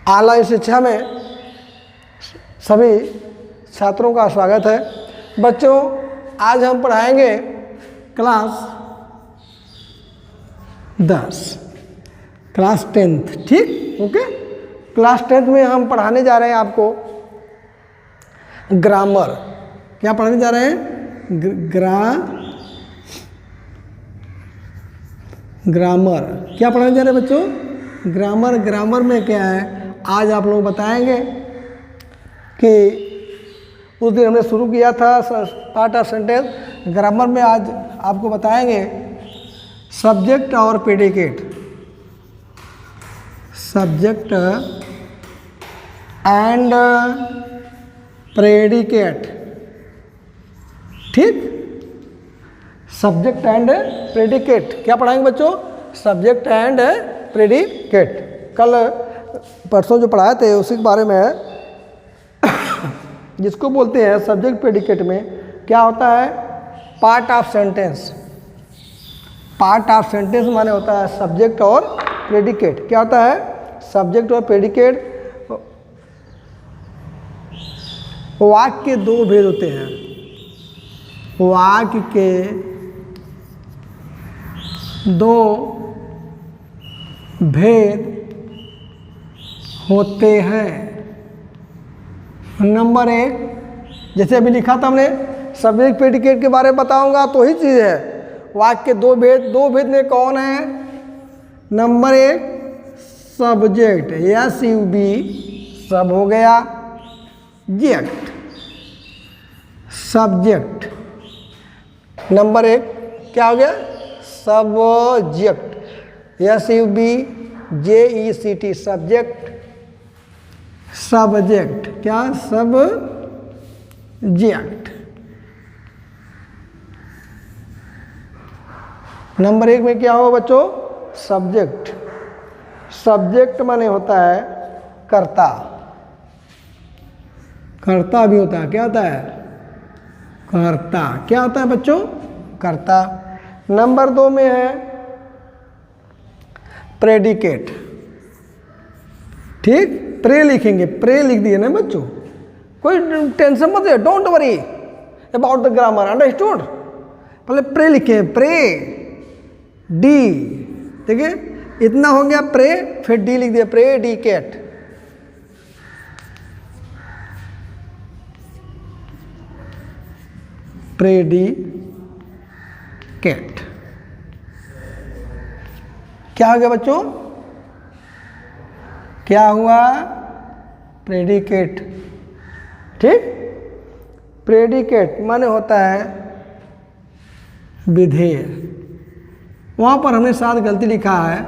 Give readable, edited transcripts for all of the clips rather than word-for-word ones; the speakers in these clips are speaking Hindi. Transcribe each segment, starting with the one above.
ऑनलाइन शिक्षा में सभी छात्रों का स्वागत है। बच्चों, आज हम पढ़ाएंगे क्लास 10, क्लास 10th। ठीक, ओके। क्लास 10th में हम पढ़ाने जा रहे हैं आपको ग्रामर। क्या पढ़ाने जा रहे हैं? ग्रामर। क्या पढ़ाने जा रहे हैं बच्चों? ग्रामर। ग्रामर में क्या है आज आप लोग बताएंगे कि उस दिन हमने शुरू किया था पार्ट ऑफ सेंटेंस। ग्रामर में आज आपको बताएंगे सब्जेक्ट और प्रेडिकेट। Subject and predicate. ठीक, सब्जेक्ट एंड प्रेडिकेट। क्या पढ़ाएंगे बच्चों? Subject and predicate. कल परसों जो पढ़ाए थे उसी के बारे में है, जिसको बोलते हैं सब्जेक्ट प्रेडिकेट में क्या होता है? Part of sentence. Part of sentence माने होता है सब्जेक्ट और प्रेडिकेट। क्या होता है? सब्जेक्ट और प्रेडिकेट। वाक्य के दो भेद होते हैं। वाक्य के दो भेद होते हैं। नंबर एक, जैसे अभी लिखा था हमने, सब्जेक्ट प्रेडिकेट के बारे में बताऊंगा तो ही चीज़ है। वाक्य के दो भेद। दो भेद में कौन है? नंबर एक, सब्जेक्ट, SUB, सब हो गया। जेक्ट, सब्जेक्ट। नंबर एक क्या हो गया? Subject, SUB, JECT, subject. Subject क्या? सब्जेक्ट। नंबर एक में क्या होगा बच्चों? सब्जेक्ट। सब्जेक्ट माने होता है कर्ता। कर्ता भी होता है। क्या होता है? कर्ता। क्या होता है बच्चों? कर्ता। नंबर दो में है प्रेडिकेट। ठीक, प्रे लिखेंगे। प्रे लिख दिए ना बच्चों, कोई टेंशन मत ले, don't worry about the grammar, understood. पहले प्रे लिखे, प्रे, डी। ठीक है, इतना हो गया प्रे, फिर डी लिख दिया, प्रेडिकेट। प्रेडिकेट। क्या हो गया बच्चों? क्या हुआ? प्रेडिकेट। ठीक, प्रेडिकेट माने होता है विधेय। वहां पर हमने साथ गलती लिखा है,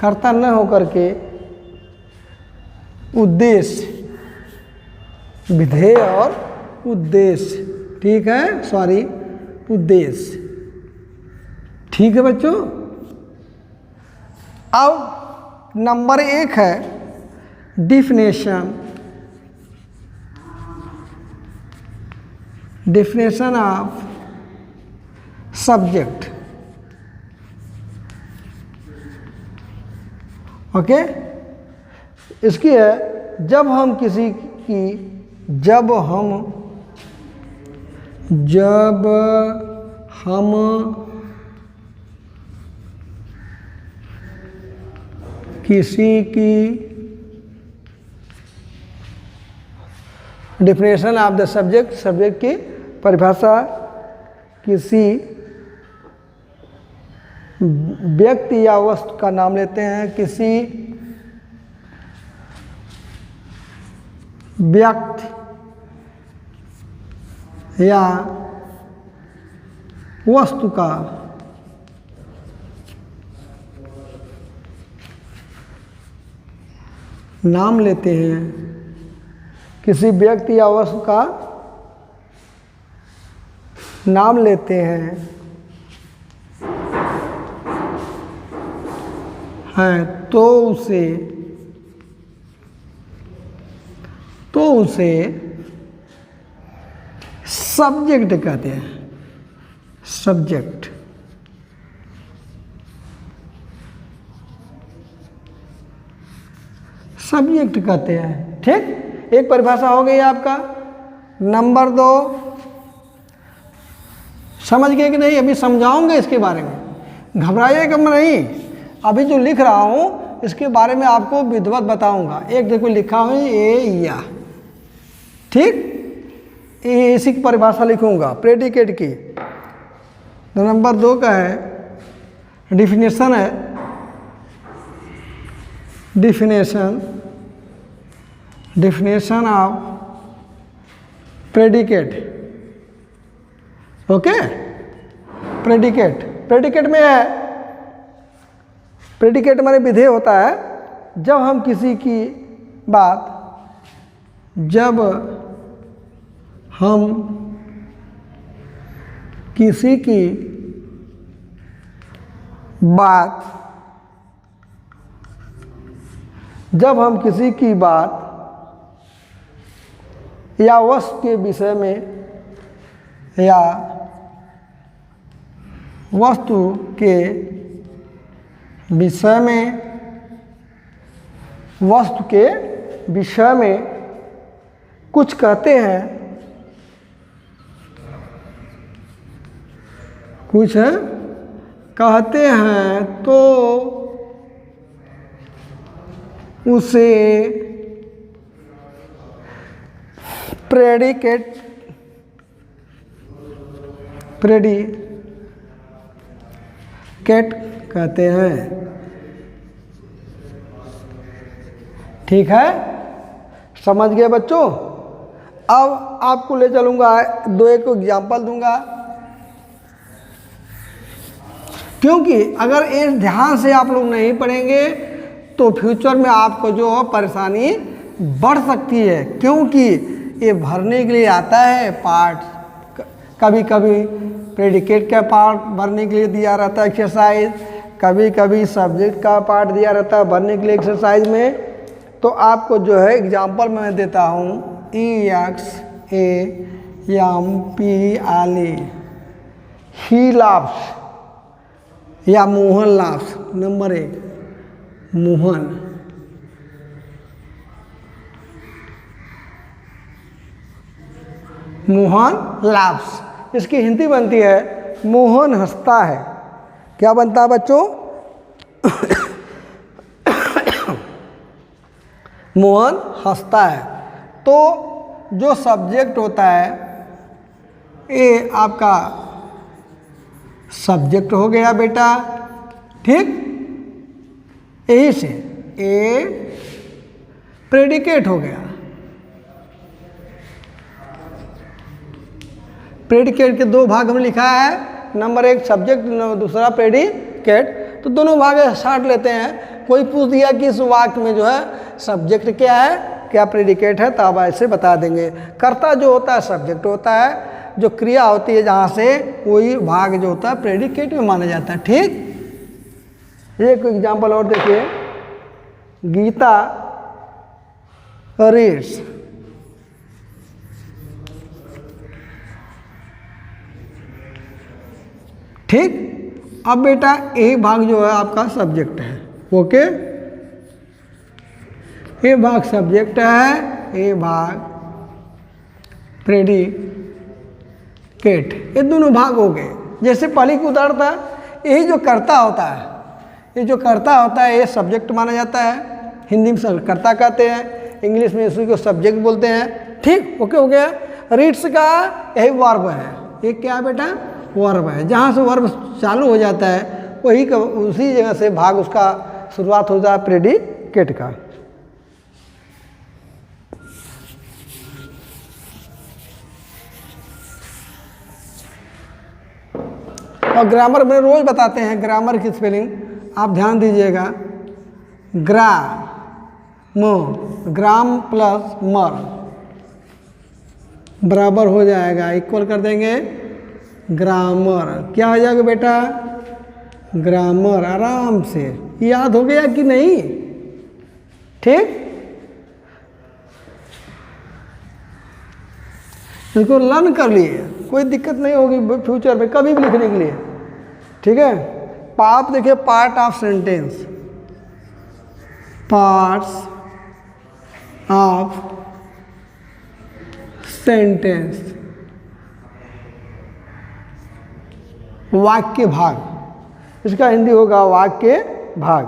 कर्ता न होकर के उद्देश्य, विधेय और उद्देश्य। ठीक है, सॉरी, उद्देश्य। ठीक है बच्चों। अब नंबर एक है definition. Definition of subject. Okay, इसकी है जब हम किसी की, जब हम किसी की, definition of the subject, subject की परिभाषा, किसी व्यक्ति या वस्तु का नाम लेते हैं। किसी व्यक्ति या वस्तु का नाम लेते हैं। किसी व्यक्ति या वस्तु का नाम लेते हैं तो उसे सब्जेक्ट कहते हैं। सब्जेक्ट। सब्जेक्ट कहते हैं। ठीक, एक परिभाषा हो गई आपका। नंबर 2, समझ गए कि नहीं? अभी समझाऊंगे इसके बारे में, घबराइएगा नहीं। अभी जो लिख रहा हूँ इसके बारे में आपको विधिवत बताऊंगा। एक देखो लिखा हूँ या, ठीक, इसी की परिभाषा लिखूंगा प्रेडिकेट की। तो नंबर 2 का है डिफिनेशन है, definition of predicate. Okay, predicate में है, प्रेडिकेट हमारे विधेय होता है जब हम किसी की बात, जब हम किसी की बात, जब हम किसी की बात या वस्तु के विषय में, या वस्तु के विषय में, वस्तु के विषय में कुछ कहते हैं, कुछ कहते हैं तो उसे प्रेडिकेट कहते हैं। ठीक है, समझ गए बच्चों? अब आपको ले चलूंगा, 2-1 एग्जाम्पल दूंगा, क्योंकि अगर ये ध्यान से आप लोग नहीं पढ़ेंगे तो फ्यूचर में आपको जो परेशानी बढ़ सकती है, क्योंकि ये भरने के लिए आता है पार्ट। कभी कभी प्रेडिकेट का पार्ट भरने के लिए दिया रहता है एक्सरसाइज, कभी कभी सब्जेक्ट का पार्ट दिया रहता है भरने के लिए एक्सरसाइज में। तो आपको जो है एग्जाम्पल मैं देता हूँ, EXAMPLE, ही लाफ्स या Mohan laughs. Number 1 Mohan, Mohan laughs. इसकी हिंदी बनती है मोहन हंसता है। क्या बनता है बच्चों? मोहन हंसता है। तो जो सब्जेक्ट होता है ये आपका सब्जेक्ट हो गया बेटा, ठीक। यही से ए प्रेडिकेट हो गया। प्रेडिकेट के 2 भाग हमने लिखा है, नंबर 1 सब्जेक्ट, दूसरा प्रेडिकेट। तो दोनों भाग छांट लेते हैं। कोई पूछ दिया कि इस वाक्य में जो है सब्जेक्ट क्या है, क्या प्रेडिकेट है, तो आप ऐसे बता देंगे। कर्ता जो होता है सब्जेक्ट होता है, जो क्रिया होती है जहाँ से, वही भाग जो होता है प्रेडिकेट में माना जाता है, ठीक। एक एग्जाम्पल और देखिए, गीता रीड्स, ठीक। अब बेटा यही भाग जो है आपका सब्जेक्ट है, ओके। ये भाग सब्जेक्ट है, ये भाग प्रेडिकेट। ये दोनों भाग हो गए। जैसे पहले की उदाहरण था, यही जो कर्ता होता है, ये जो कर्ता होता है ये सब्जेक्ट माना जाता है। हिंदी में कर्ता कहते हैं, इंग्लिश में इसी को सब्जेक्ट बोलते हैं, ठीक। ओके हो गया। रीड्स का यही वर्ब है। ये क्या है बेटा? वर्ब है। जहाँ से वर्ब चालू हो जाता है वही का, उसी जगह से भाग उसका शुरुआत हो जाता है प्रेडिकेट का। और ग्रामर में रोज बताते हैं, ग्रामर की स्पेलिंग आप ध्यान दीजिएगा। ग्राम प्लस मर बराबर हो जाएगा, इक्वल कर देंगे ग्रामर। क्या हो जाएगा बेटा? ग्रामर। आराम से याद हो गया कि नहीं? ठीक। इसको लर्न कर लिए, कोई दिक्कत नहीं होगी फ्यूचर में कभी भी लिखने के लिए, ठीक है। आप देखिए part of sentence, parts of sentence, वाक्य भाग, इसका हिंदी होगा वाक्य भाग।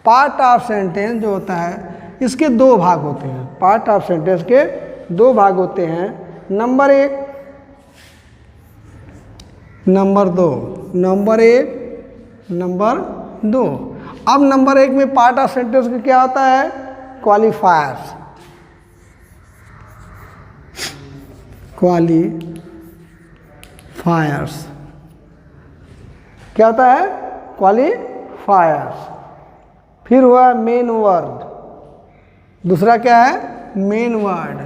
पार्ट ऑफ सेंटेंस जो होता है इसके दो भाग होते हैं, पार्ट ऑफ सेंटेंस के दो भाग होते हैं, नंबर 1, नंबर 2, नंबर 1, नंबर 2। अब नंबर 1 में पार्ट ऑफ सेंटेंस का क्या होता है, क्वालिफायर्स, क्वालिफायर्स क्या होता है, क्वालिफायर्स। फिर हुआ मेन वर्ड, दूसरा क्या है, मेन वर्ड।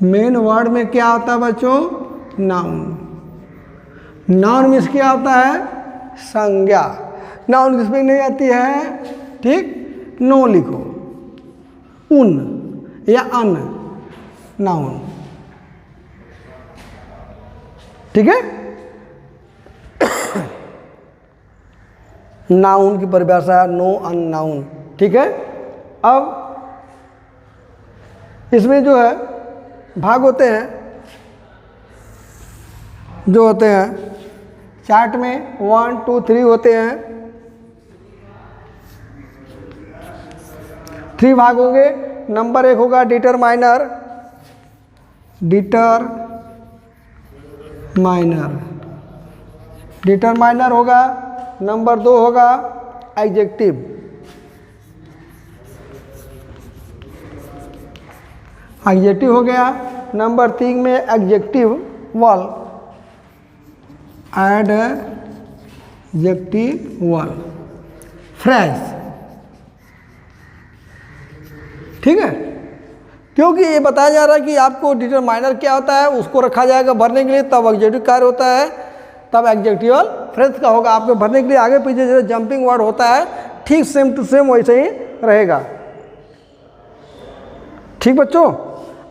मेन वर्ड में क्या होता है बच्चों, नाउन। नाउन में क्या होता है, संज्ञा। नाउन किसमें नहीं आती है, ठीक, नो लिखो, उन या अन, नाउन, ठीक है। नाउन की परिभाषा नो, अन, नाउन, ठीक है। अब इसमें जो है भाग होते हैं, जो होते हैं चार्ट में 1, 2, 3 होते हैं, 3 भाग होंगे। नंबर 1 होगा डिटरमाइनर, डिटरमाइनर होगा। नंबर 2 होगा एडजेक्टिव, एडजेक्टिव हो गया। नंबर 3 में adjective verb, adjective verb, phrase, ठीक है। क्योंकि ये बताया जा रहा है कि आपको डिटरमाइनर क्या होता है उसको रखा जाएगा भरने के लिए, तब एडजेक्टिव कार्य होता है, तब एडजेक्टिवल फ्रेज का होगा आपको भरने के लिए। आगे पीछे जैसे जंपिंग वर्ड होता है ठीक सेम टू सेम वैसे ही रहेगा, ठीक बच्चों।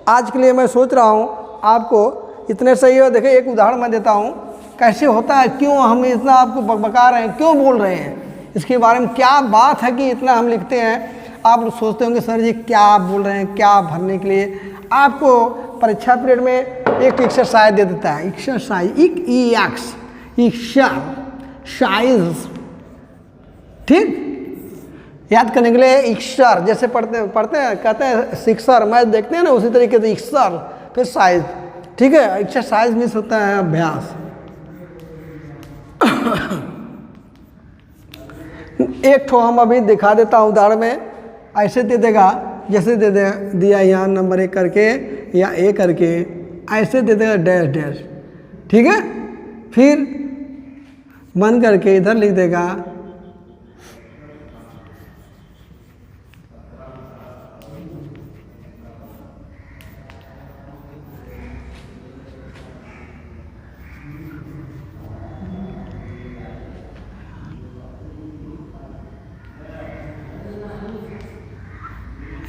आज के लिए मैं सोच रहा हूँ आपको इतने सही हो। देखिए एक उदाहरण मैं देता हूँ कैसे होता है, क्यों हम इतना आपको बकबका रहे हैं, क्यों बोल रहे हैं, इसके बारे में क्या बात है कि इतना हम लिखते हैं। आप लोग सोचते होंगे सर जी क्या आप बोल रहे हैं, क्या भरने के लिए। आपको परीक्षा पीरियड में एक एक्सरसाइज दे देता है, एक्सरसाइज, एक्सरसाइज, ठीक, याद करने के लिए इक्सर, जैसे पढ़ते हैं कहते हैं सिक्सर, मैच देखते हैं ना, उसी तरीके से इक्सर फिर साइज, ठीक है। एक्सरसाइज मीन्स होता है अभ्यास। एक ठो हम अभी दिखा देता हूँ उदाहरण में, ऐसे दे देगा जैसे दे दे दिया यहाँ नंबर 1 करके या ए करके, ऐसे दे देगा डैश डैश, ठीक है। फिर बंद करके इधर लिख देगा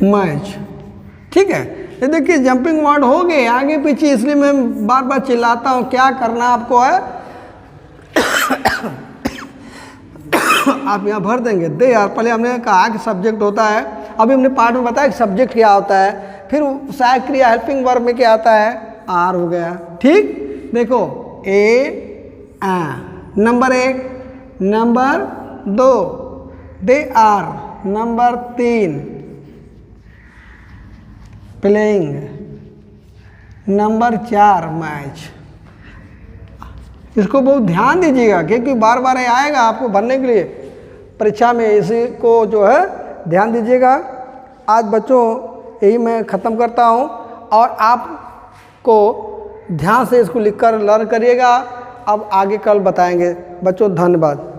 मैच, ठीक है। ये देखिए जंपिंग वर्ड हो गए आगे पीछे, इसलिए मैं बार बार चिल्लाता हूँ क्या करना आपको है। आप यहाँ भर देंगे दे यार। पहले हमने कहा कि सब्जेक्ट होता है, अभी हमने पार्ट में बताया कि सब्जेक्ट क्या होता है, फिर सहायक क्रिया हेल्पिंग वर्ब में क्या आता है, आर हो गया, ठीक। देखो A number 1, number 2 they are, number 3 playing, number 4 match. इसको बहुत ध्यान दीजिएगा क्योंकि बार बार ये आएगा आपको भरने के लिए परीक्षा में, इसी को जो है ध्यान दीजिएगा। आज बच्चों यही मैं ख़त्म करता हूँ और आपको ध्यान से इसको लिखकर लर्न करिएगा। अब आगे कल बताएंगे बच्चों, धन्यवाद।